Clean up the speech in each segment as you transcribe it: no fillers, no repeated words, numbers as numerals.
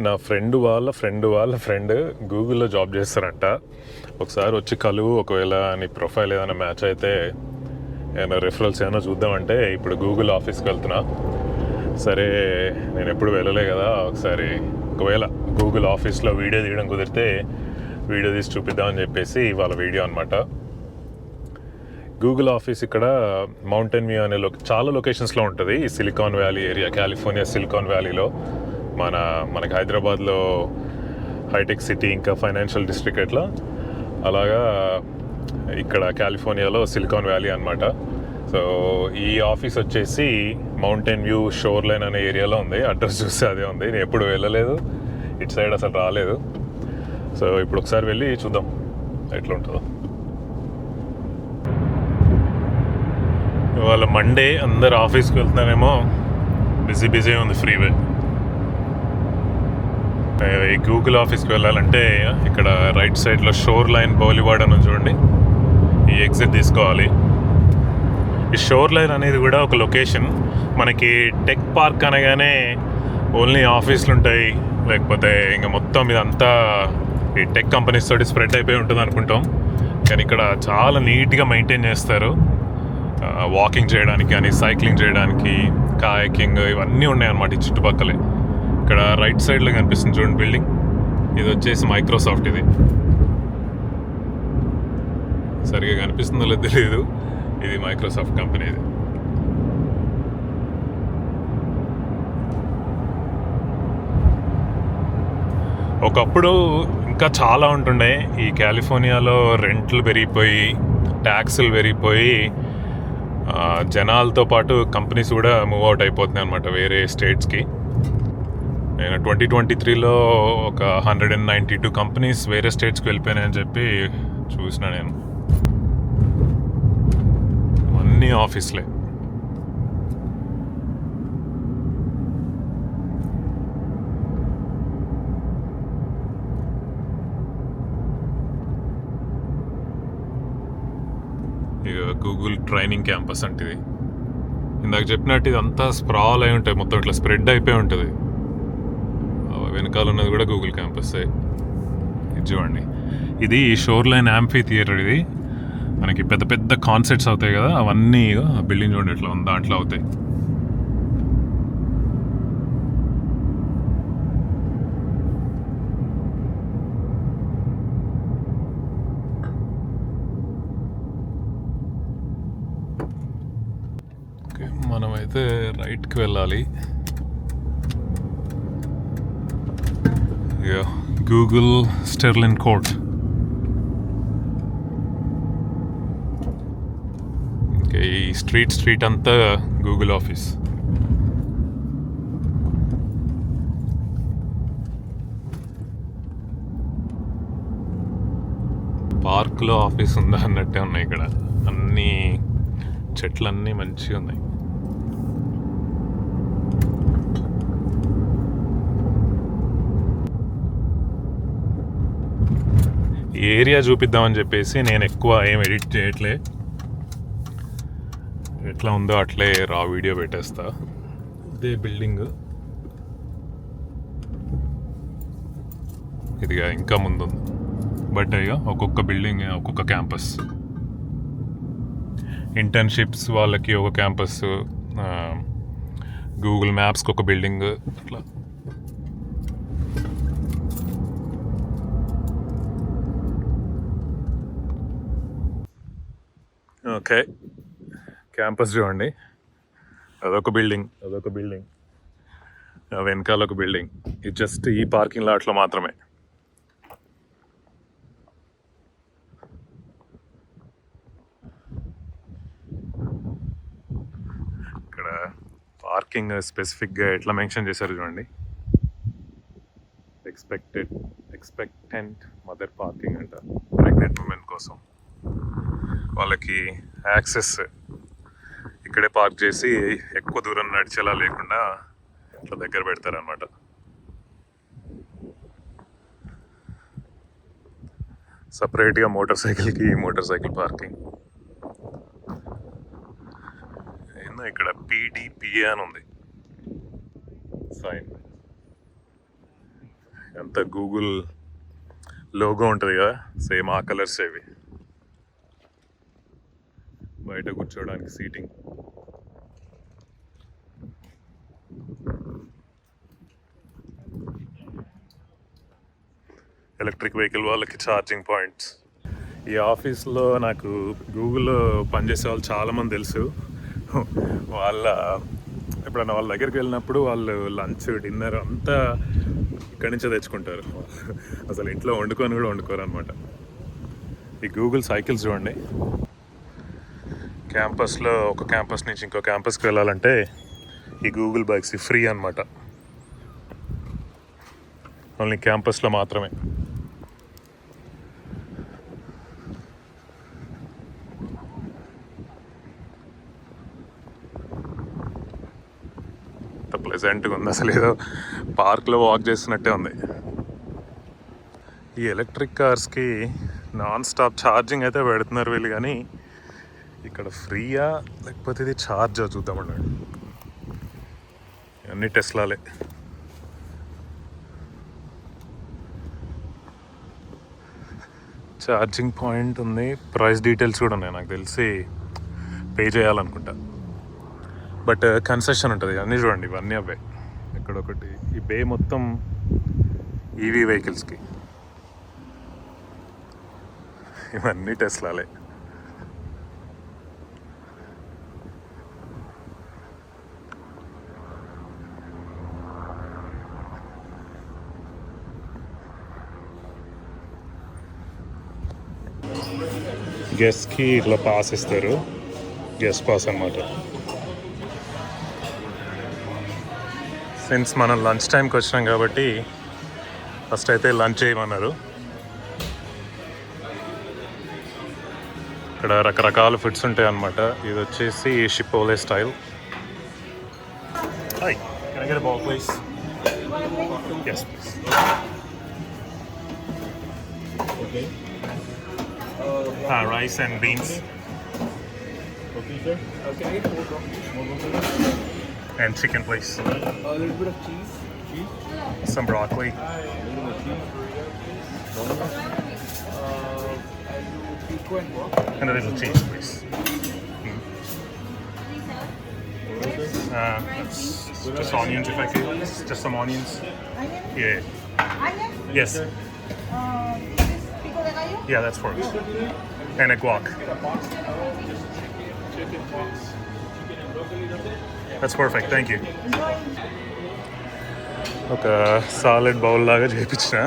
నా ఫ్రెండ్ గూగుల్లో జాబ్ చేస్తారంట. ఒకసారి వచ్చి కలువు, ఒకవేళ నీ ప్రొఫైల్ ఏదైనా మ్యాచ్ అయితే ఏమైనా రెఫరల్స్ ఏమైనా చూద్దామంటే ఇప్పుడు గూగుల్ ఆఫీస్కి వెళ్తున్నా. సరే, నేను ఎప్పుడు వెళ్ళలే కదా, ఒకసారి ఒకవేళ గూగుల్ ఆఫీస్లో వీడియో తీయడం కుదిరితే వీడియో తీసి చూపిద్దామని చెప్పేసి ఇవాళ వీడియో అనమాట. గూగుల్ ఆఫీస్ ఇక్కడ మౌంటైన్ వ్యూ అనే చాలా లొకేషన్స్లో ఉంటుంది. ఈ Silicon Valley area, California Silicon వ్యాలీలో మనకి హైదరాబాద్లో హైటెక్ సిటీ ఇంకా ఫైనాన్షియల్ డిస్ట్రిక్ట్ ఎట్లా అలాగా ఇక్కడ కాలిఫోర్నియాలో సిలికాన్ వ్యాలీ అనమాట. సో ఈ ఆఫీస్ వచ్చేసి మౌంటైన్ వ్యూ షోర్ లైన్ అనే ఏరియాలో ఉంది. అడ్రస్ చూస్తే అదే ఉంది. నేను ఎప్పుడు వెళ్ళలేదు, ఇటు సైడ్ అసలు రాలేదు. సో ఇప్పుడు ఒకసారి వెళ్ళి చూద్దాం ఎట్లా ఉంటుందో. ఇవాళ మండే, అందరు ఆఫీస్కి వెళ్తున్నానేమో, బిజీ ఉంది ఫ్రీవే. ఈ గూగుల్ ఆఫీస్కి వెళ్ళాలంటే ఇక్కడ రైట్ సైడ్లో షోర్ లైన్ బౌలివాడ్ అని చూడండి, ఈ ఎగ్జిట్ తీసుకోవాలి. ఈ షోర్ లైన్ అనేది కూడా ఒక లొకేషన్. మనకి టెక్ పార్క్ అనగానే ఓన్లీ ఆఫీసులు ఉంటాయి, లేకపోతే ఇంకా మొత్తం ఇదంతా ఈ టెక్ కంపెనీస్ తోటి స్ప్రెడ్ అయిపోయి ఉంటుంది అనుకుంటాం. కానీ ఇక్కడ చాలా నీట్గా మెయింటైన్ చేస్తారు. వాకింగ్ చేయడానికి కానీ, సైక్లింగ్ చేయడానికి, కాయకింగ్ ఇవన్నీ ఉన్నాయి అన్నమాట ఈ చుట్టుపక్కలే. ఇక్కడ రైట్ సైడ్లో కనిపిస్తుంది చూడండి బిల్డింగ్, ఇది వచ్చేసి మైక్రోసాఫ్ట్. ఇది సరిగా కనిపిస్తుందో లేదో తెలియదు, ఇది మైక్రోసాఫ్ట్ కంపెనీ. ఇది ఒకప్పుడు ఇంకా చాలా ఉంటుండే. ఈ కాలిఫోర్నియాలో రెంట్లు పెరిగిపోయి, ట్యాక్సులు పెరిగిపోయి, జనాలతో పాటు కంపెనీస్ కూడా మూవ్ అవుట్ అయిపోతున్నాయి అనమాట వేరే స్టేట్స్కి. నేను 2023లో ఒక 192 కంపెనీస్ వేరే స్టేట్స్కి వెళ్ళిపోయినాయని చెప్పి చూసిన. నేను అన్నీ ఆఫీస్లే. ఇక గూగుల్ ట్రైనింగ్ క్యాంపస్ అంటే ఇది. ఇందాక చెప్పినట్టు ఇదంతా స్ప్రాల్ అయి ఉంటాయి, మొత్తం ఇట్లా స్ప్రెడ్ అయిపోయి ఉంటుంది. వెనకాల ఉన్నది కూడా గూగుల్ క్యాంపస్. ఇది చూడండి, ఇది షోర్ లైన్ యాంఫీ థియేటర్. ఇది మనకి పెద్ద పెద్ద కాన్సర్ట్స్ అవుతాయి కదా, అవన్నీ బిల్డింగ్ చూడండి ఎట్లా ఉంది, దాంట్లో అవుతాయి. ఓకే, మనమైతే రైట్కి వెళ్ళాలి. Google Sterling court. ఈ స్ట్రీట్ అంతా గూగుల్ ఆఫీస్. పార్క్లో ఆఫీస్ ఉందా అన్నట్టే ఉన్నాయి ఇక్కడ. అన్నీ చెట్లన్నీ మంచిగా ఉన్నాయి. ఏరియా చూపిద్దామని చెప్పేసి నేను ఎక్కువ ఏం ఎడిట్ చేయట్లే, ఎట్లా ఉందో అట్లే రా వీడియో పెట్టేస్తా. ఇదే బిల్డింగ్, ఇదిగా ఇంకా ముందుంది. బట్ ఇక ఒక్కొక్క బిల్డింగ్, ఒక్కొక్క క్యాంపస్. ఇంటర్న్షిప్స్ వాళ్ళకి ఒక క్యాంపస్, గూగుల్ మ్యాప్స్కి ఒక బిల్డింగ్, అట్లా. ఓకే, క్యాంపస్ చూడండి, అదొక బిల్డింగ్, వెనకాల ఒక బిల్డింగ్. ఇది జస్ట్ ఈ పార్కింగ్ లాట్లో మాత్రమే. ఇక్కడ పార్కింగ్ స్పెసిఫిక్గా ఎట్లా మెన్షన్ చేశారు చూడండి. ఎక్స్పెక్టెంట్ మదర్ పార్కింగ్ అంట, ప్రెగ్నెంట్ ఉమెన్ కోసం. వాళ్ళకి యాక్సెస్ ఇక్కడే పార్క్ చేసి ఎక్కువ దూరం నడిచేలా లేకుండా ఇట్లా దగ్గర పెడతారనమాట. సపరేట్గా మోటార్ సైకిల్ పార్కింగ్. ఏందో ఇక్కడ PDPA అని ఉంది సైన్. ఎంత గూగుల్ లోగో ఉంటుంది కదా, సేమ్ ఆ కలర్స్ ఇవి. బయట కూర్చోవడానికి సీటింగ్. ఎలక్ట్రిక్ వెహికల్ వాళ్ళకి ఛార్జింగ్ పాయింట్స్. ఈ ఆఫీస్లో నాకు గూగుల్లో పనిచేసే వాళ్ళు చాలామంది తెలుసు. ఎప్పుడన్నా వాళ్ళ దగ్గరికి వెళ్ళినప్పుడు వాళ్ళు లంచ్ డిన్నర్ అంతా ఇక్కడి నుంచే తెచ్చుకుంటారు. అసలు ఇంట్లో వండుకొని కూడా వండుకోరు అనమాట. ఈ గూగుల్ సైకిల్స్ చూడండి. క్యాంపస్లో ఒక క్యాంపస్ నుంచి ఇంకో క్యాంపస్కి వెళ్ళాలంటే ఈ గూగుల్ బైక్స్ ఫ్రీ అనమాట. ఓన్లీ క్యాంపస్లో మాత్రమే. ప్లెజెంట్గా ఉంది. అసలు ఏదో పార్క్లో వాక్ చేస్తున్నట్టే ఉంది. ఈ ఎలక్ట్రిక్ కార్స్కి నాన్ స్టాప్ ఛార్జింగ్ అయితే పెడుతున్నారు వీళ్ళు, కానీ ఇక్కడ ఫ్రీయా లేకపోతే ఇది ఛార్జా చూద్దామండి. అన్ని టెస్లాలే. ఛార్జింగ్ పాయింట్ ఉంది, ప్రైస్ డీటెయిల్స్ కూడా ఉన్నాయి. నాకు తెలిసి పే చేయాలనుకుంటా, బట్ కన్సెషన్ ఉంటుంది. అన్నీ చూడండి, ఇవన్నీ అవే. ఇక్కడ ఒకటి ఈ బే మొత్తం ఈవీ వెహికల్స్కి, ఇవన్నీ టెస్లాలే. గెస్ట్కి ఇట్లా పాస్ ఇస్తారు, గెస్ట్ పాస్ అన్నమాట. సిన్స్ మనం లంచ్ టైంకి వచ్చినాం కాబట్టి ఫస్ట్ అయితే లంచ్ చేయమన్నారు. ఇక్కడ రకరకాల ఫుడ్స్ ఉంటాయి అన్నమాట. ఇది వచ్చేసి Chipotle style. Hi, can I get a bowl please? yes please. Okay. Rice and beans. Okay, sir. Can I get more broccoli? And chicken please. A little bit of cheese. Cheese? Some broccoli. A little bit of cheese. I'll do pico and guac. And a little cheese please. Just onions if I could. Just some onions. Onion? Yeah. Onion? Yes. This is pico de gallo? Yeah, that's for us. And a guac. That's perfect. Thank you. ఒక salad bowl లాగా చేయించిన.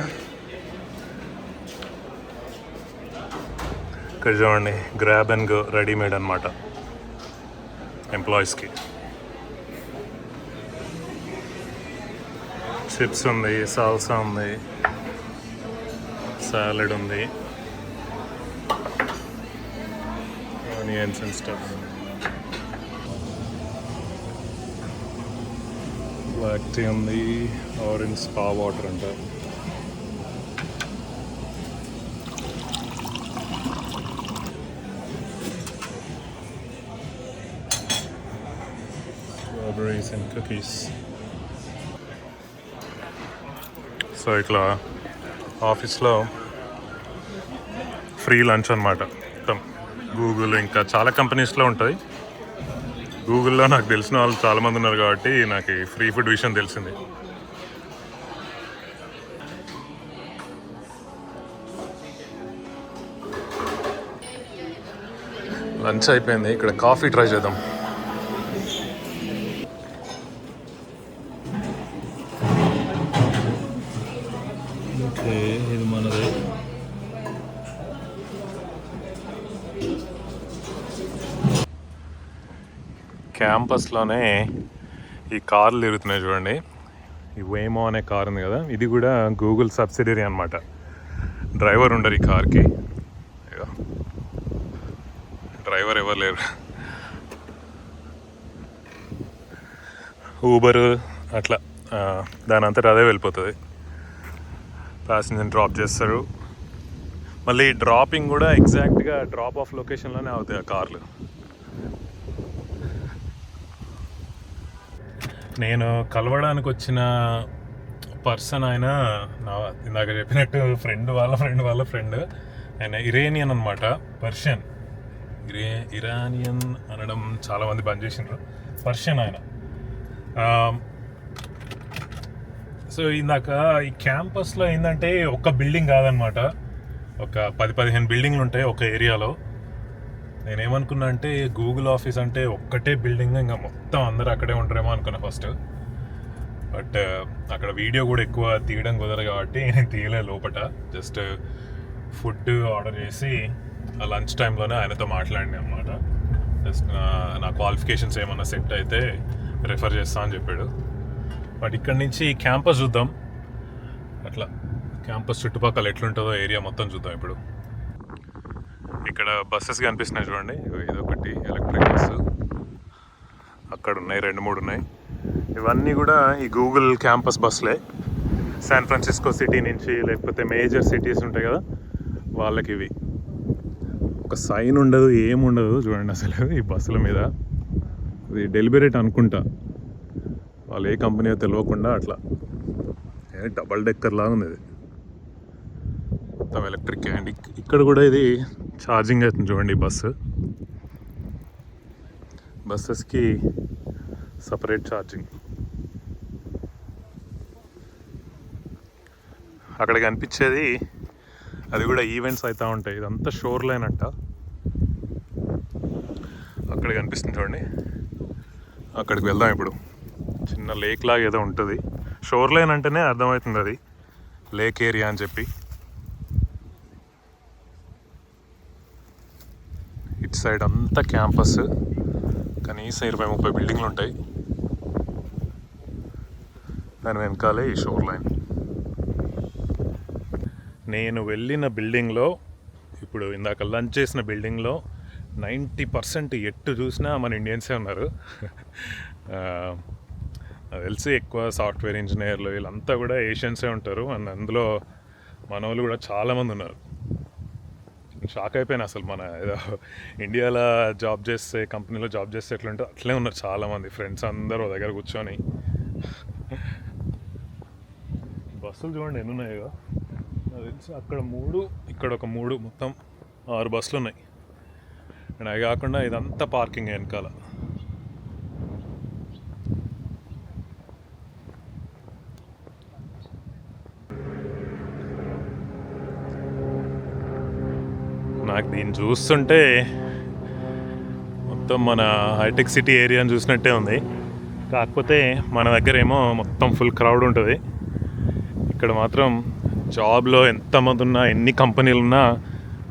ఇక్కడ చూడండి, grab and go readymade అనమాట ఎంప్లాయీస్కి. Chips ఉంది, salsa ఉంది, salad ఉంది, onions and stuff. Black tea ఉంది, ఆరెంజ్ స్పా వాటర్ అంట. Strawberries and cookies. సో ఇట్లా ఆఫీస్లో ఫ్రీ లంచ్ అనమాట. మొత్తం గూగుల్ ఇంకా చాలా కంపెనీస్లో ఉంటుంది. గూగుల్లో నాకు తెలిసిన వాళ్ళు చాలామంది ఉన్నారు కాబట్టి నాకు ఈ ఫ్రీ ఫుడ్ విషయం తెలిసింది. లంచ్ అయిపోయింది, ఇక్కడ కాఫీ ట్రై చేద్దాం. ఓకే, ఇది మనది. క్యాంపస్లోనే ఈ కార్లు తిరుగుతున్నాయి చూడండి. ఈ వేమో అనే కార్ ఉంది కదా, ఇది కూడా గూగుల్ సబ్సిడరీ అనమాట. డ్రైవర్ ఉండరు ఈ కార్కి, డ్రైవర్ ఎవరు లేరు. ఊబరు అట్లా దాని అంతటా అదే వెళ్ళిపోతుంది. ప్యాసింజర్ని డ్రాప్ చేస్తారు, మళ్ళీ డ్రాపింగ్ కూడా ఎగ్జాక్ట్గా డ్రాప్ ఆఫ్ లొకేషన్లోనే అవుతాయి ఆ కార్లు. నేను కలవడానికి వచ్చిన పర్సన్ ఆయన ఇందాక చెప్పినట్టు ఫ్రెండ్ వాళ్ళ ఫ్రెండ్ ఆయన ఇరేనియన్ అనమాట. పర్షియన్ ఇరానియన్ అనడం చాలామంది బంద్ చేసిండ్రు. పర్షియన్ ఆయన. సో ఇందాక ఈ క్యాంపస్లో ఏంటంటే ఒక్క బిల్డింగ్ కాదనమాట, ఒక 10-15 బిల్డింగ్లు ఉంటాయి ఒక ఏరియాలో. నేనేమనుకున్నా అంటే గూగుల్ ఆఫీస్ అంటే ఒక్కటే బిల్డింగ్, ఇంకా మొత్తం అందరూ అక్కడే ఉంటారేమో అనుకున్నా ఫస్ట్. బట్ అక్కడ వీడియో కూడా ఎక్కువ తీయడం కుదరదు కాబట్టి నేను తీయలే లోపల. జస్ట్ ఫుడ్ ఆర్డర్ చేసి ఆ లంచ్ టైంలోనే ఆయనతో మాట్లాడినా అనమాట. జస్ట్ నా క్వాలిఫికేషన్స్ ఏమన్నా సెట్ అయితే రెఫర్ చేస్తా అని చెప్పాడు. బట్ ఇక్కడ నుంచి క్యాంపస్ చూద్దాం, అట్లా క్యాంపస్ చుట్టుపక్కల ఎట్లుంటుందో ఏరియా మొత్తం చూద్దాం. ఇప్పుడు ఇక్కడ బస్సెస్ కనిపిస్తున్నాయి చూడండి, ఇదొకటి ఎలక్ట్రిక్ బస్సు, అక్కడ ఉన్నాయి 2-3 ఉన్నాయి. ఇవన్నీ కూడా ఈ గూగుల్ క్యాంపస్ బస్సులే. శాన్ ఫ్రాన్సిస్కో సిటీ నుంచి లేకపోతే మేజర్ సిటీస్ ఉంటాయి కదా వాళ్ళకి ఇవి. ఒక సైన్ ఉండదు, ఏముండదు చూడండి అసలు ఈ బస్సుల మీద. ఇది డెలిబరేట్ అనుకుంటా, వాళ్ళు ఏ కంపెనీయో తెలియకుండా అట్లా డబల్ డెక్కర్ లాగా ఉంది. ఇది మొత్తం ఎలక్ట్రిక్. అండ్ ఇక్కడ కూడా ఇది ఛార్జింగ్ అవుతుంది చూడండి. బస్సెస్కి సపరేట్ ఛార్జింగ్. అక్కడ కనిపించేది అది కూడా ఈవెంట్స్ అవుతూ ఉంటాయి. ఇదంతా షోర్ లైన్ అంట. అక్కడ కనిపిస్తుంది చూడండి, అక్కడికి వెళ్దాం ఇప్పుడు. చిన్న లేక్ లాగా ఏదో ఉంటుంది. షోర్ లైన్ అంటేనే అర్థమవుతుంది అది లేక్ ఏరియా అని చెప్పి. ఇటు సైడ్ అంతా క్యాంపస్, కనీసం 20-30 బిల్డింగ్లు ఉంటాయి. దాని వెనకాలే ఈ షోర్ లైన్. నేను వెళ్ళిన బిల్డింగ్లో, ఇప్పుడు ఇందాక లంచ్ చేసిన బిల్డింగ్లో 90% ఎట్టు చూసినా మన ఇండియన్సే ఉన్నారు. నాకు తెలిసి ఎక్కువ సాఫ్ట్వేర్ ఇంజనీర్లు వీళ్ళంతా కూడా ఏషియన్సే ఉంటారు. అండ్ అందులో మన వాళ్ళు కూడా చాలామంది ఉన్నారు. షాక్ అయిపోయాను అసలు. మన ఏదో ఇండియాలో జాబ్ చేస్తే, కంపెనీలో జాబ్ చేస్తే ఎట్లుంటే అట్లే ఉన్నారు చాలామంది. ఫ్రెండ్స్ అందరూ దగ్గర కూర్చొని. బస్సులు చూడండి ఎన్ని ఉన్నాయో. నాకు తెలిసి అక్కడ 3, ఇక్కడ ఒక 3, మొత్తం 6 బస్సులు ఉన్నాయి. అండ్ అవి కాకుండా ఇదంతా పార్కింగ్ వెనకాల. నాకు దీన్ని చూస్తుంటే మొత్తం మన హైటెక్ సిటీ ఏరియాని చూసినట్టే ఉంది. కాకపోతే మన దగ్గర ఏమో మొత్తం ఫుల్ క్రౌడ్ ఉంటుంది. ఇక్కడ మాత్రం జాబ్లో ఎంతమంది ఉన్నా, ఎన్ని కంపెనీలు ఉన్నా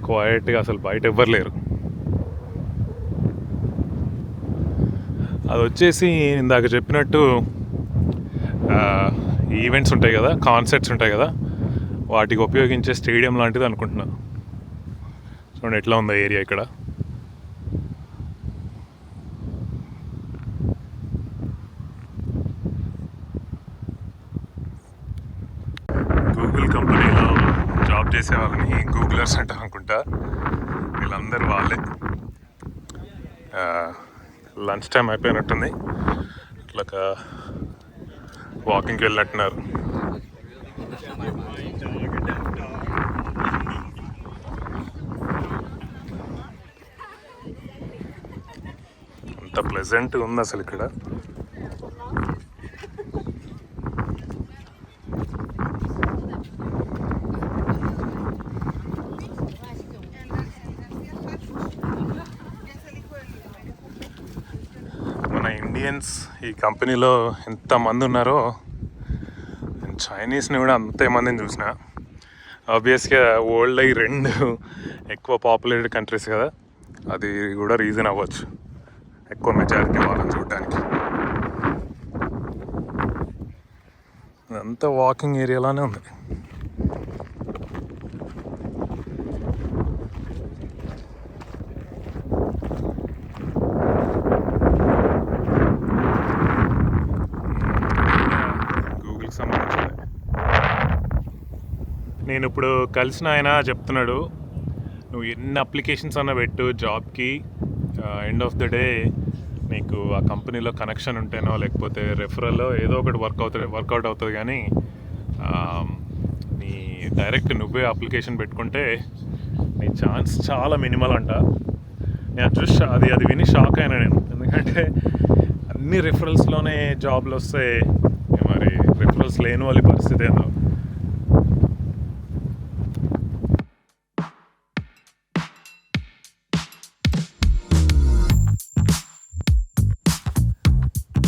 క్వైట్గా అసలు బయట ఎవ్వరు లేరు. అది వచ్చేసి ఇందాక చెప్పినట్టు ఈవెంట్స్ ఉంటాయి కదా, కాన్సర్ట్స్ ఉంటాయి కదా, వాటికి ఉపయోగించే స్టేడియం లాంటిది అనుకుంటున్నా. చూడండి ఎట్లా ఉందో ఏరియా ఇక్కడ. గూగుల్ కంపెనీలో జాబ్ చేసే వాళ్ళని గూగులర్స్ అంటారు అనుకుంటా. వీళ్ళందరూ వాళ్ళే. లంచ్ టైం అయిపోయినట్టుంది, ఇట్లా వాకింగ్కి వెళ్ళినట్టున్నారు. అంత ప్లెజెంట్ ఉంది అసలు ఇక్కడ. మన ఇండియన్స్ ఈ కంపెనీలో ఎంతమంది ఉన్నారో, చైనీస్ని కూడా అంతే మందిని చూసిన. ఆబ్వియస్గా వరల్డ్లో ఈ 2 ఎక్కువ పాపులేటెడ్ కంట్రీస్ కదా, అది కూడా రీజన్ అవ్వచ్చు ఎక్కువ మెజారిటీ వాళ్ళని చూడడానికి. అంతా వాకింగ్ ఏరియాలోనే ఉంది. గూగుల్కి సంబంధించింది. నేను ఇప్పుడు కలిసిన ఆయన చెప్తున్నాడు, నువ్వు ఎన్ని అప్లికేషన్స్ అన్నా పెట్టు జాబ్కి, ఎండ్ ఆఫ్ ద డే నీకు ఆ కంపెనీలో కనెక్షన్ ఉంటేనో లేకపోతే రెఫరల్లో ఏదో ఒకటి వర్కౌట్ అవుతుంది, కానీ నీ డైరెక్ట్ నువ్వే అప్లికేషన్ పెట్టుకుంటే నీ ఛాన్స్ చాలా మినిమల్ అంట. నేను చూసి అది విని షాక్ అయినా నేను, ఎందుకంటే అన్ని రిఫరల్స్లోనే జాబ్లు వస్తే మరి రిఫరల్స్ లేని వాళ్ళ పరిస్థితి ఏందో.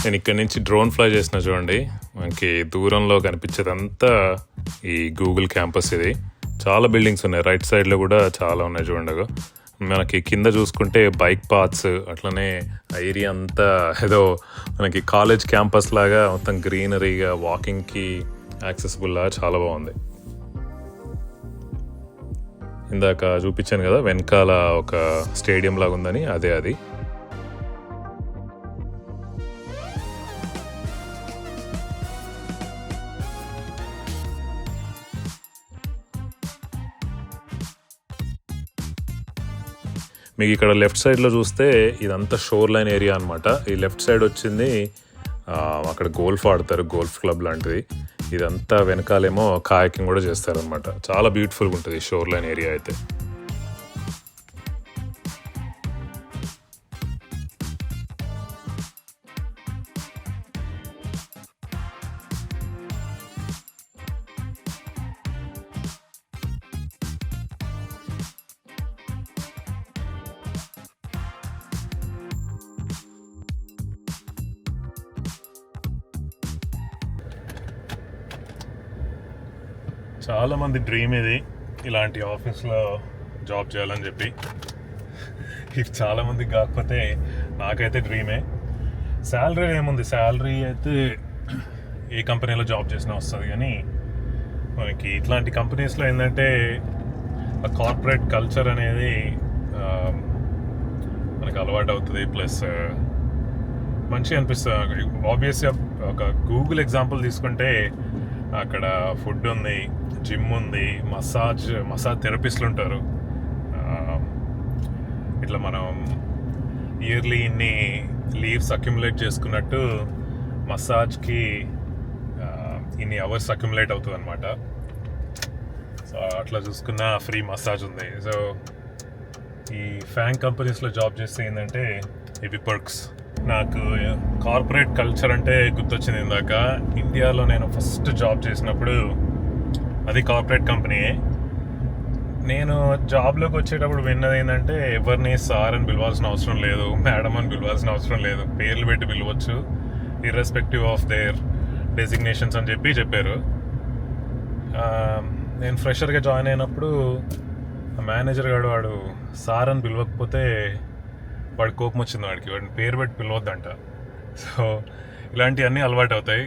నేను ఇక్కడి నుంచి డ్రోన్ ఫ్లై చేసిన చూడండి, మనకి దూరంలో కనిపించేదంతా ఈ గూగుల్ క్యాంపస్. ఇది చాలా బిల్డింగ్స్ ఉన్నాయి, రైట్ సైడ్లో కూడా చాలా ఉన్నాయి చూడండి. మనకి కింద చూసుకుంటే బైక్ పాత్స్, అట్లనే ఆ ఏరియా అంతా ఏదో మనకి కాలేజ్ క్యాంపస్ లాగా మొత్తం గ్రీనరీగా వాకింగ్కి యాక్సెసిబుల్లా చాలా బాగుంది. ఇందాక చూపించాను కదా వెనకాల ఒక స్టేడియం లాగా ఉందని, అదే అది. మీకు ఇక్కడ లెఫ్ట్ సైడ్లో చూస్తే ఇదంతా షోర్ లైన్ ఏరియా అనమాట. ఈ లెఫ్ట్ సైడ్ వచ్చింది అక్కడ గోల్ఫ్ ఆడతారు, గోల్ఫ్ క్లబ్ లాంటిది. ఇదంతా వెనకాలేమో కాయకింగ్ కూడా చేస్తారనమాట. చాలా బ్యూటిఫుల్గా ఉంటుంది షోర్ లైన్ ఏరియా అయితే. చాలామంది డ్రీమ్ ఇది, ఇలాంటి ఆఫీస్లో జాబ్ చేయాలని చెప్పి. ఇది చాలామందికి కాకపోతే నాకైతే డ్రీమే. శాలరీ ఏముంది, శాలరీ అయితే ఏ కంపెనీలో జాబ్ చేసినా వస్తుంది, కానీ మనకి ఇట్లాంటి కంపెనీస్లో ఏంటంటే ఆ కార్పొరేట్ కల్చర్ అనేది మనకి అలవాటు అవుతుంది. ప్లస్ మంచిగా అనిపిస్తుంది. ఆబ్వియస్గా ఒక గూగుల్ ఎగ్జాంపుల్ తీసుకుంటే అక్కడ ఫుడ్ ఉంది, జిమ్ ఉంది, మసాజ్ థెరపిస్టులు ఉంటారు. ఇట్లా మనం ఇయర్లీ ఇన్ని లీవ్స్ అక్యుములేట్ చేసుకున్నట్టు మసాజ్కి ఇన్ని అవర్స్ అక్యుములేట్ అవుతుంది అనమాట. సో అట్లా చూసుకున్న ఫ్రీ మసాజ్ ఉంది. సో ఈ ఫ్యాంగ్ కంపెనీస్లో జాబ్ చేస్తే ఏంటంటే ఇవి పర్క్స్. నాకు కార్పొరేట్ కల్చర్ అంటే గుర్తొచ్చింది ఇందాక. ఇండియాలో నేను ఫస్ట్ జాబ్ చేసినప్పుడు అది కార్పొరేట్ కంపెనీయే. నేను జాబ్లోకి వచ్చేటప్పుడు విన్నది ఏంటంటే ఎవరిని సార్ అని పిలవాల్సిన అవసరం లేదు, మేడం అని పిలవాల్సిన అవసరం లేదు, పేర్లు పెట్టి పిలవచ్చు ఇర్రెస్పెక్టివ్ ఆఫ్ దేర్ డెసిగ్నేషన్స్ అని చెప్పారు. నేను ఫ్రెషర్గా జాయిన్ అయినప్పుడు మేనేజర్ గారు వాడు సార్ అని పిలవకపోతే వాడి కోపం వచ్చింది, వాడిని పేరు పెట్టి పిలవద్దంట. సో ఇలాంటివన్నీ అలవాటు అవుతాయి.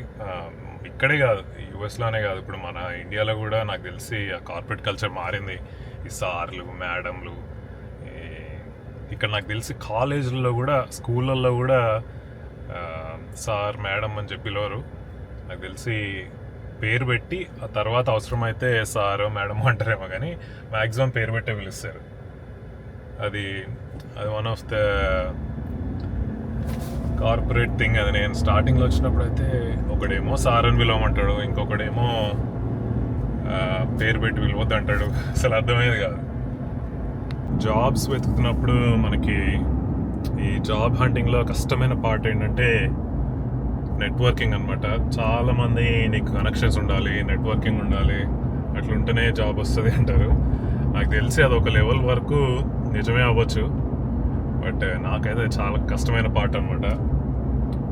ఇక్కడే కాదు, యూఎస్లోనే కాదు, ఇప్పుడు మన ఇండియాలో కూడా నాకు తెలిసి ఆ కార్పొరేట్ కల్చర్ మారింది. ఈ సార్లు, మేడంలు, ఇక్కడ నాకు తెలిసి కాలేజీల్లో కూడా, స్కూళ్ళల్లో కూడా సార్, మేడం అని చెప్పి పిలవరు. నాకు తెలిసి పేరు పెట్టి ఆ తర్వాత అవసరమైతే సార్, మేడం అంటారేమో, కానీ మ్యాక్సిమం పేరు పెట్టే పిలుస్తారు. అది one of the corporate thing. అది నేను స్టార్టింగ్లో వచ్చినప్పుడు అయితే ఒకడేమో సార్ అని పిలవమంటాడు, ఇంకొకడేమో పేరు పెట్టి పిలవద్దు అంటాడు. అసలు అర్థమయ్యేది కాదు. జాబ్స్ వెతుకుతున్నప్పుడు మనకి ఈ జాబ్ హంటింగ్లో కష్టమైన పార్ట్ ఏంటంటే నెట్వర్కింగ్ అనమాట. చాలామంది నీకు కనెక్షన్స్ ఉండాలి, నెట్వర్కింగ్ ఉండాలి, అట్లుంటేనే జాబ్ వస్తుంది అంటారు. నాకు తెలిసి అది ఒక లెవెల్ వరకు నిజమే అవ్వచ్చు, బట్ నాకైతే చాలా కష్టమైన పార్ట్ అనమాట.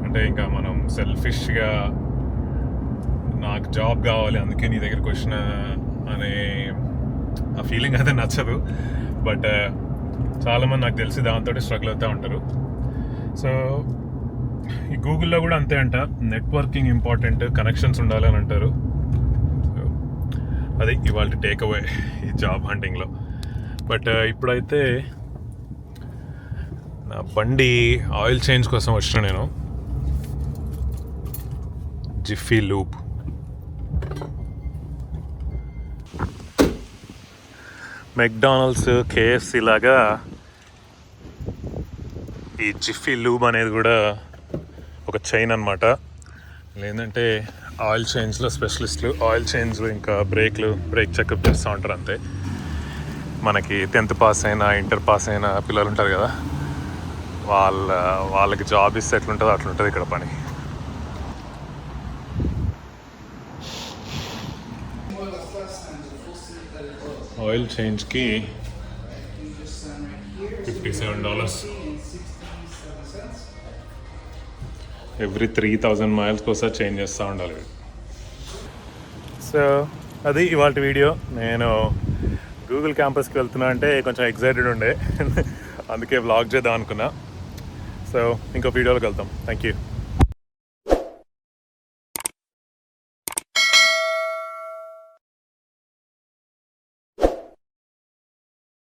అంటే ఇంకా మనం సెల్ఫిష్గా నాకు జాబ్ కావాలి అందుకే నీ దగ్గరికి వచ్చిన అనే ఆ ఫీలింగ్ అయితే నచ్చదు. బట్ చాలామంది నాకు తెలిసి దాంతో స్ట్రగుల్ అవుతూ ఉంటారు. సో ఈ గూగుల్లో కూడా అంతే అంట, నెట్వర్కింగ్ ఇంపార్టెంట్, కనెక్షన్స్ ఉండాలి అని అంటారు. సో అది ఇవాళ టేక్ అవే ఈ జాబ్ హంటింగ్లో. బట్ ఇప్పుడైతే నా బండి ఆయిల్ చేంజ్ కోసం వచ్చిన నేను. జిఫీ లూబ్. మెక్డానల్డ్స్, కేఎఫ్సి లాగా ఈ జిఫీ లూబ్ అనేది కూడా ఒక చైన్ అనమాట. ఏంటంటే ఆయిల్ చేంజ్లో స్పెషలిస్టులు, ఆయిల్ చేంజ్లు ఇంకా బ్రేక్ చెకప్ చేస్తూ ఉంటారు అంతే. మనకి 10th పాస్ అయినా ఇంటర్ పాస్ అయిన పిల్లలు ఉంటారు కదా, వాళ్ళకి జాబ్ ఇస్తే ఎట్లుంటుందో అట్లుంటుంది ఇక్కడ పని. ఆయిల్ చేంజ్కి $57. ఎవ్రీ 3000 మైల్స్ కోసం చేంజ్ చేస్తూ ఉండాలి. సో అది ఇవాళ వీడియో. నేను గూగుల్ క్యాంపస్కి వెళ్తున్నా అంటే కొంచెం ఎక్సైటెడ్ ఉండే అందుకే వ్లాగ్ చేద్దాం అనుకున్నా. సో ఇంకో వీడియోలోకి వెళ్తాం. Thank you.